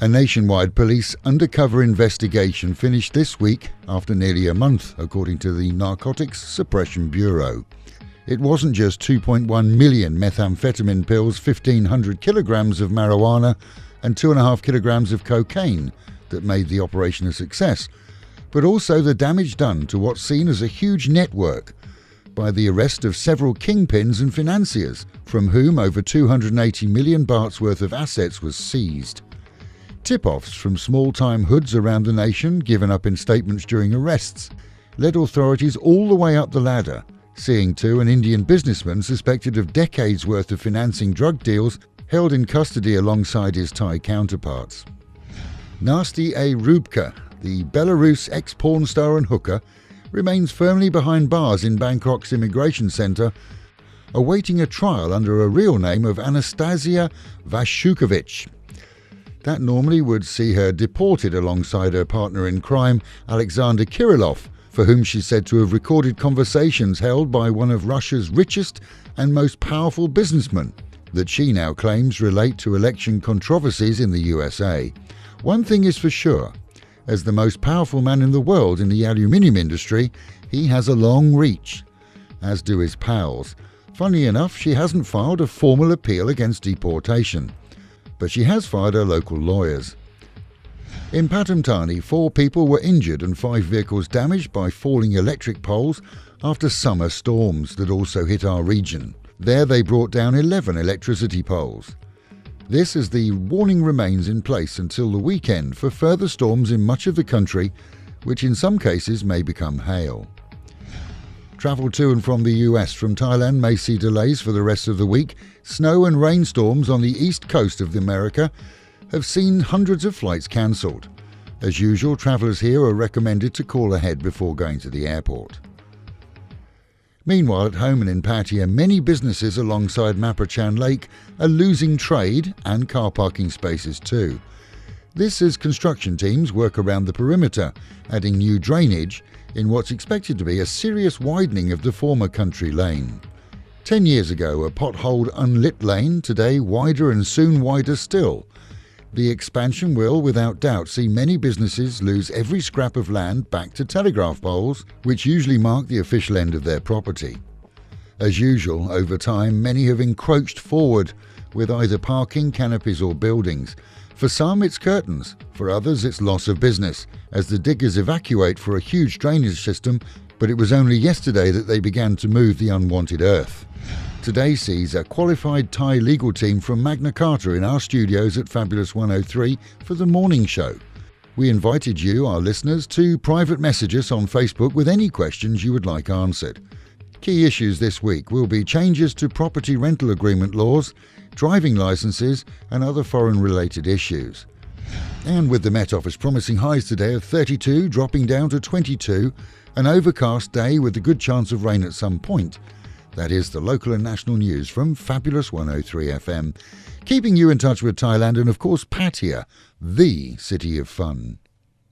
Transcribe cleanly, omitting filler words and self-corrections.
A nationwide police undercover investigation finished this week after nearly a month, according to the Narcotics Suppression Bureau. It wasn't just 2.1 million methamphetamine pills, 1,500 kilograms of marijuana and 2.5 kilograms of cocaine that made the operation a success, but also the damage done to what's seen as a huge network by the arrest of several kingpins and financiers, from whom over 280 million bahts worth of assets was seized. Tip-offs from small-time hoods around the nation, given up in statements during arrests, led authorities all the way up the ladder, seeing to an Indian businessman suspected of decades' worth of financing drug deals held in custody alongside his Thai counterparts. Nasty A. Rubka, the Belarus ex-porn star and hooker, remains firmly behind bars in Bangkok's immigration centre, awaiting a trial under a real name of Anastasia Vashukovich. That normally would see her deported alongside her partner in crime, Alexander Kirillov, for whom she's said to have recorded conversations held by one of Russia's richest and most powerful businessmen that she now claims relate to election controversies in the USA. One thing is for sure, as the most powerful man in the world in the aluminium industry, he has a long reach, as do his pals. Funnily enough, she hasn't filed a formal appeal against deportation, but she has fired her local lawyers. In Pattaya, 4 people were injured and 5 vehicles damaged by falling electric poles after summer storms that also hit our region. There they brought down 11 electricity poles. This as the warning remains in place until the weekend for further storms in much of the country, which in some cases may become hail. Travel to and from the US from Thailand may see delays for the rest of the week. Snow and rainstorms on the east coast of America have seen hundreds of flights cancelled. As usual, travellers here are recommended to call ahead before going to the airport. Meanwhile, at home and in Pattaya, many businesses alongside Maprachan Lake are losing trade and car parking spaces too. This as construction teams work around the perimeter, adding new drainage in what's expected to be a serious widening of the former country lane. 10 years ago, a potholed unlit lane, today wider and soon wider still. The expansion will, without doubt, see many businesses lose every scrap of land back to telegraph poles, which usually mark the official end of their property. As usual, over time, many have encroached forward with either parking, canopies or buildings. For some, it's curtains. For others, it's loss of business, as the diggers evacuate for a huge drainage system, but it was only yesterday that they began to move the unwanted earth. Today sees a qualified Thai legal team from Magna Carta in our studios at Fabulous 103 for the morning show. We invited you, our listeners, to private message us on Facebook with any questions you would like answered. Key issues this week will be changes to property rental agreement laws, driving licenses and other foreign-related issues. And with the Met Office promising highs today of 32 dropping down to 22, an overcast day with a good chance of rain at some point. That is the local and national news from Fabulous 103 FM, keeping you in touch with Thailand and of course Pattaya, the city of fun.